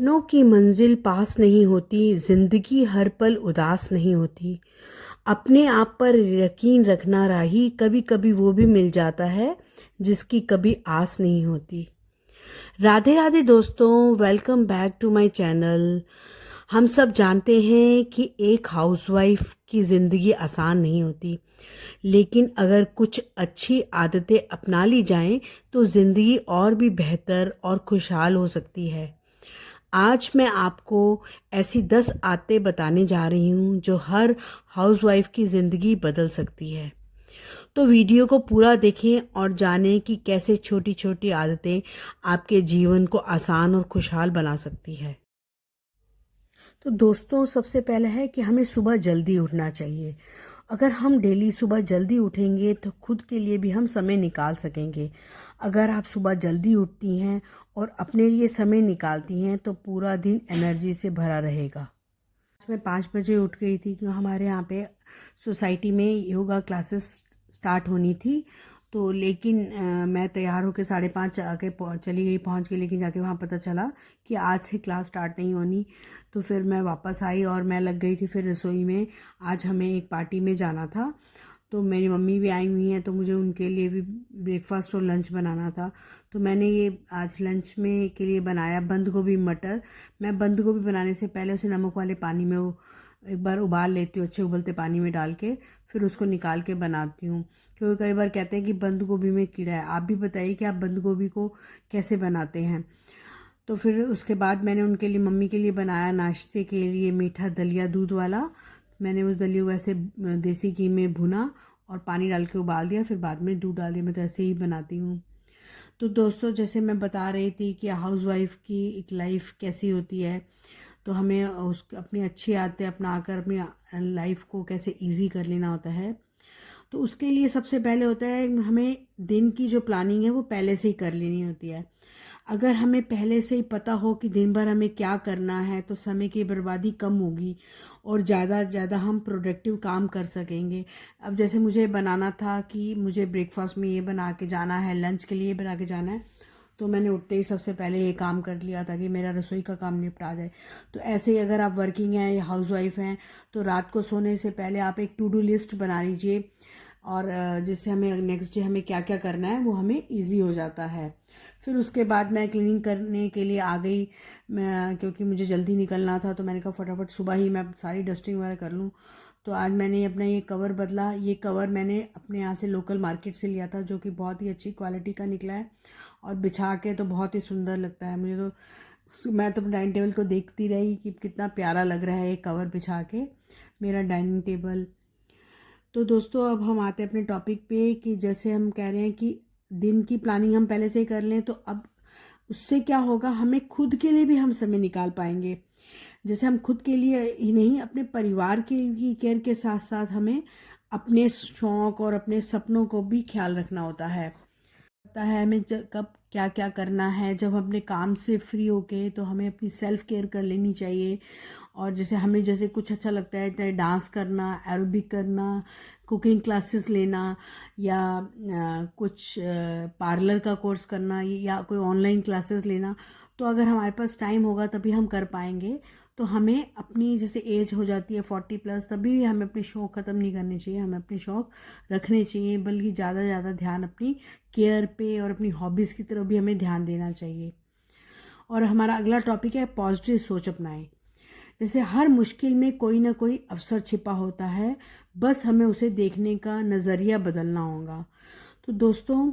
सपनों की मंजिल पास नहीं होती, जिंदगी हर पल उदास नहीं होती। अपने आप पर यकीन रखना राही, कभी कभी वो भी मिल जाता है जिसकी कभी आस नहीं होती। राधे राधे दोस्तों, welcome back to my channel. हम सब जानते हैं कि एक हाउसवाइफ की ज़िंदगी आसान नहीं होती, लेकिन अगर कुछ अच्छी आदतें अपना ली जाएं तो ज़िंदगी और भी बेहतर और खुशहाल हो सकती है। आज मैं आपको ऐसी 10 आदतें बताने जा रही हूँ जो हर हाउसवाइफ की ज़िंदगी बदल सकती है। तो वीडियो को पूरा देखें और जानें कि कैसे छोटी छोटी आदतें आपके जीवन को आसान और खुशहाल बना सकती है। तो दोस्तों, सबसे पहले है कि हमें सुबह जल्दी उठना चाहिए। अगर हम डेली सुबह जल्दी उठेंगे तो खुद के लिए भी हम समय निकाल सकेंगे। अगर आप सुबह जल्दी उठती हैं और अपने लिए समय निकालती हैं तो पूरा दिन एनर्जी से भरा रहेगा। मैं 5 बजे उठ गई थी क्योंकि हमारे यहाँ पे सोसाइटी में योगा क्लासेस स्टार्ट होनी थी। तो लेकिन मैं तैयार होकर 5:30 आके चली गई, पहुँच गई, लेकिन जाके वहाँ पता चला कि आज से क्लास स्टार्ट नहीं होनी। तो फिर मैं वापस आई और मैं लग गई थी फिर रसोई में। आज हमें एक पार्टी में जाना था, तो मेरी मम्मी भी आई हुई हैं, तो मुझे उनके लिए भी ब्रेकफास्ट और लंच बनाना था। तो मैंने ये आज लंच में के लिए बनाया बंद गोभी मटर। मैं बंद गोभी बनाने से पहले उसे नमक वाले पानी में एक बार उबाल लेती हूँ, अच्छे उबलते पानी में डाल के, फिर उसको निकाल के बनाती हूँ। क्योंकि कई बार कहते हैं कि बंद गोभी में कीड़ा है। आप भी बताइए कि आप बंद गोभी को कैसे बनाते हैं। तो फिर उसके बाद मैंने उनके लिए, मम्मी के लिए बनाया नाश्ते के लिए मीठा दलिया दूध वाला। मैंने उस दलिया को ऐसे देसी घी में भुना और पानी डाल के उबाल दिया, फिर बाद में दूध डाल दिया। मैं तो ऐसे ही बनाती हूँ। तो दोस्तों, जैसे मैं बता रही थी कि हाउसवाइफ की एक लाइफ कैसी होती है, तो हमें उस अपनी अच्छी आदतें अपना कर अपनी लाइफ को कैसे इजी कर लेना होता है। तो उसके लिए सबसे पहले होता है हमें दिन की जो प्लानिंग है वो पहले से ही कर लेनी होती है। अगर हमें पहले से ही पता हो कि दिन भर हमें क्या करना है तो समय की बर्बादी कम होगी और ज़्यादा ज़्यादा हम प्रोडक्टिव काम कर सकेंगे। अब जैसे मुझे बनाना था कि मुझे ब्रेकफास्ट में ये बना के जाना है, लंच के लिए बना के जाना है, तो मैंने उठते ही सबसे पहले ये काम कर लिया ताकि मेरा रसोई का काम निपटा जाए। तो ऐसे ही अगर आप वर्किंग हैं या हाउसवाइफ हैं तो रात को सोने से पहले आप एक टू डू लिस्ट बना लीजिए, और जिससे हमें नेक्स्ट डे हमें क्या क्या करना है वो हमें इजी हो जाता है। फिर उसके बाद मैं क्लीनिंग करने के लिए आ गई। मैं क्योंकि मुझे जल्दी निकलना था तो मैंने कहा फटाफट सुबह ही मैं सारी डस्टिंग वगैरह कर लूँ। तो आज मैंने अपना ये कवर बदला। ये कवर मैंने अपने यहाँ से लोकल मार्केट से लिया था, जो कि बहुत ही अच्छी क्वालिटी का निकला है और बिछा के तो बहुत ही सुंदर लगता है मुझे। तो मैं तो डाइनिंग टेबल को देखती रही कि कितना प्यारा लग रहा है ये कवर बिछा के मेरा डाइनिंग टेबल। तो दोस्तों, अब हम आते हैं अपने टॉपिक पे कि जैसे हम कह रहे हैं कि दिन की प्लानिंग हम पहले से ही कर लें, तो अब उससे क्या होगा, हमें खुद के लिए भी हम समय निकाल पाएंगे। जैसे हम खुद के लिए ही नहीं, अपने परिवार के की केयर के साथ साथ हमें अपने शौक़ और अपने सपनों को भी ख्याल रखना होता है। पता है हमें कब क्या क्या करना है। जब हम अपने काम से फ्री होके तो हमें अपनी सेल्फ केयर कर लेनी चाहिए। और जैसे हमें जैसे कुछ अच्छा लगता है, चाहे डांस करना, एरोबिक करना, कुकिंग क्लासेस लेना, या कुछ पार्लर का कोर्स करना, या कोई ऑनलाइन क्लासेस लेना, तो अगर हमारे पास टाइम होगा तभी हम कर पाएंगे। तो हमें अपनी जैसे एज हो जाती है 40+ तभी भी हमें अपने शौक़ ख़त्म नहीं करने चाहिए, हमें अपने शौक़ रखने चाहिए, बल्कि ज़्यादा से ज़्यादा ध्यान अपनी केयर पे और अपनी हॉबीज़ की तरफ भी हमें ध्यान देना चाहिए। और हमारा अगला टॉपिक है पॉजिटिव सोच अपनाएं। जैसे हर मुश्किल में कोई ना कोई अवसर छिपा होता है, बस हमें उसे देखने का नज़रिया बदलना होगा। तो दोस्तों,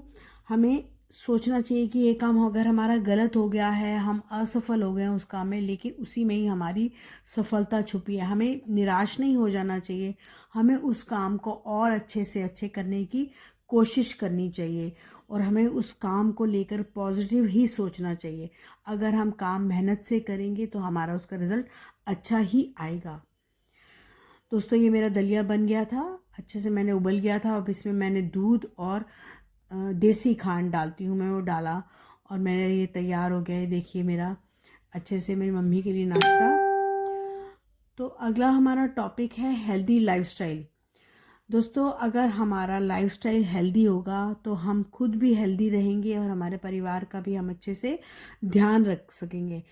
हमें सोचना चाहिए कि ये काम अगर हमारा गलत हो गया है, हम असफल हो गए हैं उस काम में, लेकिन उसी में ही हमारी सफलता छुपी है। हमें निराश नहीं हो जाना चाहिए, हमें उस काम को और अच्छे से अच्छे करने की कोशिश करनी चाहिए और हमें उस काम को लेकर पॉजिटिव ही सोचना चाहिए। अगर हम काम मेहनत से करेंगे तो हमारा उसका रिज़ल्ट अच्छा ही आएगा। दोस्तों, ये मेरा दलिया बन गया था, अच्छे से मैंने उबल गया था। अब इसमें मैंने दूध और देसी खांड डालती हूँ, मैं वो डाला और मेरा ये तैयार हो गया है। देखिए मेरा अच्छे से मेरी मम्मी के लिए नाश्ता। तो अगला हमारा टॉपिक है हेल्दी लाइफस्टाइल। दोस्तों, अगर हमारा लाइफस्टाइल हेल्दी होगा तो हम खुद भी हेल्दी रहेंगे और हमारे परिवार का भी हम अच्छे से ध्यान रख सकेंगे।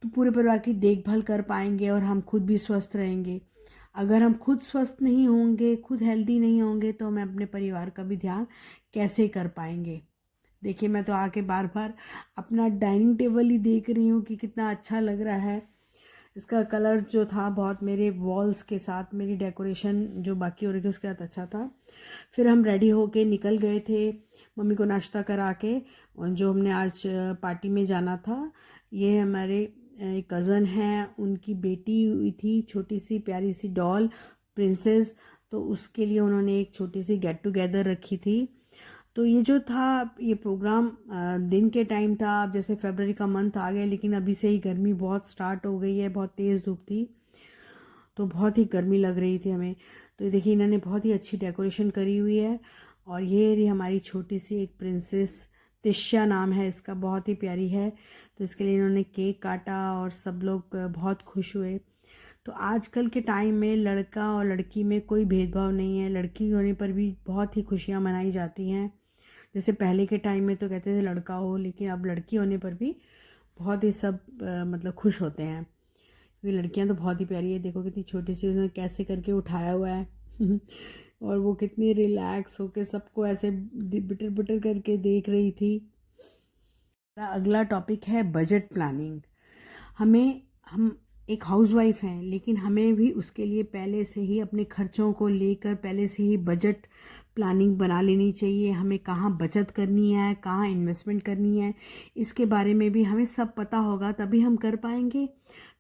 तो पूरे परिवार की देखभाल कर पाएंगे और हम खुद भी स्वस्थ रहेंगे। अगर हम खुद स्वस्थ नहीं होंगे, खुद हेल्दी नहीं होंगे, तो हमें अपने परिवार का भी ध्यान कैसे कर पाएंगे। देखिए, मैं तो आके बार बार अपना डाइनिंग टेबल ही देख रही हूँ कि कितना अच्छा लग रहा है। इसका कलर जो था बहुत मेरे वॉल्स के साथ, मेरी डेकोरेशन जो बाकी हो रही थी उसके साथ अच्छा था। फिर हम रेडी होके निकल गए थे मम्मी को नाश्ता करा के, जो हमने आज पार्टी में जाना था। ये हमारे कज़न हैं, उनकी बेटी हुई थी, छोटी सी प्यारी सी डॉल प्रिंसेस, तो उसके लिए उन्होंने एक छोटी सी गेट टुगेदर रखी थी। तो ये जो था, ये प्रोग्राम दिन के टाइम था। अब जैसे फरवरी का मंथ आ गया, लेकिन अभी से ही गर्मी बहुत स्टार्ट हो गई है, बहुत तेज़ धूप थी, तो बहुत ही गर्मी लग रही थी हमें। तो देखिए, इन्होंने बहुत ही अच्छी डेकोरेशन करी हुई है। और ये रही हमारी छोटी सी एक प्रिंसेस, तिश्या नाम है इसका, बहुत ही प्यारी है। तो इसके लिए इन्होंने केक काटा और सब लोग बहुत खुश हुए। तो आजकल के टाइम में लड़का और लड़की में कोई भेदभाव नहीं है, लड़की होने पर भी बहुत ही खुशियाँ मनाई जाती हैं। जैसे पहले के टाइम में तो कहते थे लड़का हो, लेकिन अब लड़की होने पर भी बहुत ही सब मतलब खुश होते हैं। क्योंकि लड़कियां तो बहुत ही प्यारी है, देखो कितनी छोटी सी उन्होंने कैसे करके उठाया हुआ है और वो कितनी रिलैक्स होके सबको ऐसे बिटर बिटर करके देख रही थी। अगला टॉपिक है बजट प्लानिंग। हम एक हाउसवाइफ हैं, लेकिन हमें भी उसके लिए पहले से ही अपने खर्चों को लेकर पहले से ही बजट प्लानिंग बना लेनी चाहिए। हमें कहाँ बचत करनी है, कहाँ इन्वेस्टमेंट करनी है, इसके बारे में भी हमें सब पता होगा, तभी हम कर पाएंगे,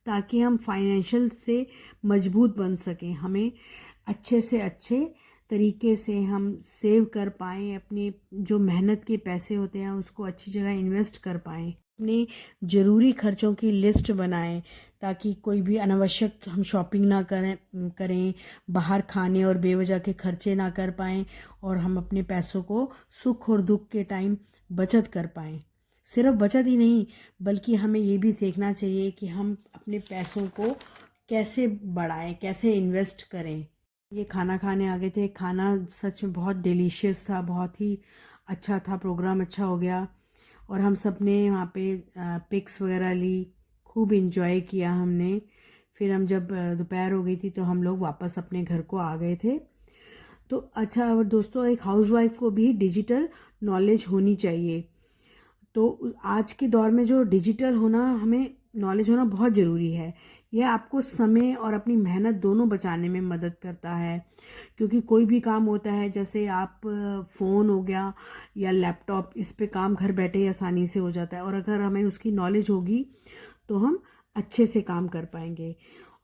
ताकि हम फाइनेंशियल से मजबूत बन सकें। हमें अच्छे से अच्छे तरीके से हम सेव कर पाएँ, अपने जो मेहनत के पैसे होते हैं उसको अच्छी जगह इन्वेस्ट कर पाएँ, अपने ज़रूरी खर्चों की लिस्ट बनाएं, ताकि कोई भी अनावश्यक हम शॉपिंग ना करें, बाहर खाने और बेवजह के खर्चे ना कर पाएँ, और हम अपने पैसों को सुख और दुख के टाइम बचत कर पाएँ। सिर्फ बचत ही नहीं, बल्कि हमें ये भी देखना चाहिए कि हम अपने पैसों को कैसे बढ़ाएं, कैसे इन्वेस्ट करें। ये खाना खाने आ गए थे, खाना सच में बहुत डिलीशियस था, बहुत ही अच्छा था, प्रोग्राम अच्छा हो गया। और हम सब ने वहाँ पे पिक्स वगैरह ली, खूब इन्जॉय किया हमने। फिर हम जब दोपहर हो गई थी तो हम लोग वापस अपने घर को आ गए थे। तो अच्छा, और दोस्तों, एक हाउसवाइफ को भी डिजिटल नॉलेज होनी चाहिए। तो आज के दौर में जो डिजिटल होना, हमें नॉलेज होना बहुत ज़रूरी है। यह आपको समय और अपनी मेहनत दोनों बचाने में मदद करता है। क्योंकि कोई भी काम होता है, जैसे आप फ़ोन हो गया या लैपटॉप, इस पे काम घर बैठे ही आसानी से हो जाता है, और अगर हमें उसकी नॉलेज होगी तो हम अच्छे से काम कर पाएंगे।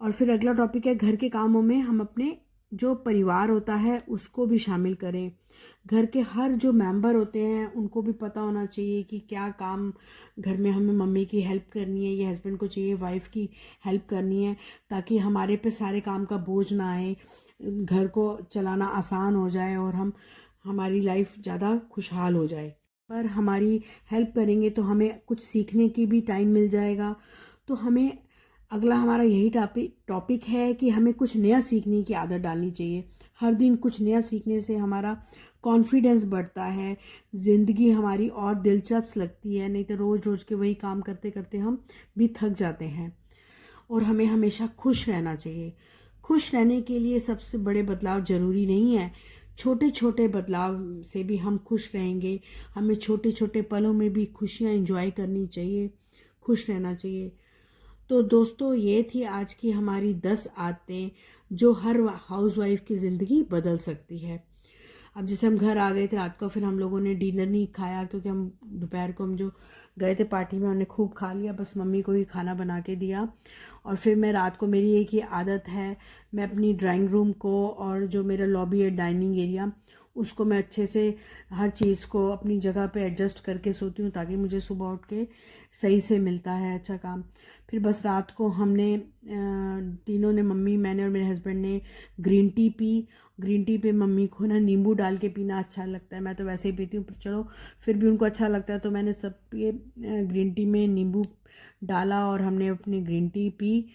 और फिर अगला टॉपिक है, घर के कामों में हम अपने जो परिवार होता है उसको भी शामिल करें। घर के हर जो मेंबर होते हैं उनको भी पता होना चाहिए कि क्या काम घर में हमें मम्मी की हेल्प करनी है, या हस्बैंड को चाहिए वाइफ की हेल्प करनी है, ताकि हमारे पे सारे काम का बोझ ना आए, घर को चलाना आसान हो जाए और हमारी लाइफ ज़्यादा खुशहाल हो जाए। पर हमारी हेल्प करेंगे तो हमें कुछ सीखने की भी टाइम मिल जाएगा। तो हमें अगला हमारा यही टॉपिक है कि हमें कुछ नया सीखने की आदत डालनी चाहिए। हर दिन कुछ नया सीखने से हमारा कॉन्फिडेंस बढ़ता है, ज़िंदगी हमारी और दिलचस्प लगती है। नहीं तो रोज़ रोज़ के वही काम करते करते हम भी थक जाते हैं। और हमें हमेशा खुश रहना चाहिए। खुश रहने के लिए सबसे बड़े बदलाव ज़रूरी नहीं है, छोटे छोटे बदलाव से भी हम खुश रहेंगे। हमें छोटे छोटे पलों में भी खुशियाँ एंजॉय करनी चाहिए, खुश रहना चाहिए। तो दोस्तों, ये थी आज की हमारी 10 आदतें जो हर हाउसवाइफ की ज़िंदगी बदल सकती है। अब जैसे हम घर आ गए थे रात को, फिर हम लोगों ने डिनर नहीं खाया, क्योंकि हम दोपहर को हम जो गए थे पार्टी में हमने खूब खा लिया, बस मम्मी को ही खाना बना के दिया। और फिर मैं रात को, मेरी एक ही आदत है, मैं अपनी ड्राइंग रूम को और जो मेरा लॉबी है, डाइनिंग एरिया, उसको मैं अच्छे से हर चीज़ को अपनी जगह पे एडजस्ट करके सोती हूँ, ताकि मुझे सुबह उठ के सही से मिलता है अच्छा काम। फिर बस रात को हमने तीनों ने, मम्मी, मैंने और मेरे हस्बैंड ने green tea P. Green tea पे मम्मी को ना नींबू डाल के पीना अच्छा लगता है, मैं तो वैसे ही पीती हूँ, चलो फिर भी उनको अच्छा लगता है, तो मैंने सब ये ग्रीन टी में नींबू डाला और हमने अपनी ग्रीन टी पी,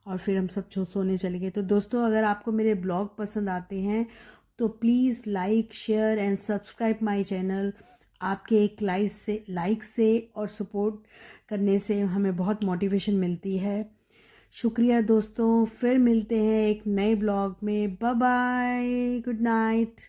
और फिर हम सब सोने चले गए। तो दोस्तों, अगर आपको मेरे ब्लॉग पसंद आते हैं तो please like, share and subscribe my channel. आपके एक लाइक से और सपोर्ट करने से हमें बहुत मोटिवेशन मिलती है। शुक्रिया दोस्तों, फिर मिलते हैं एक नए ब्लॉग में। Bye bye, good night.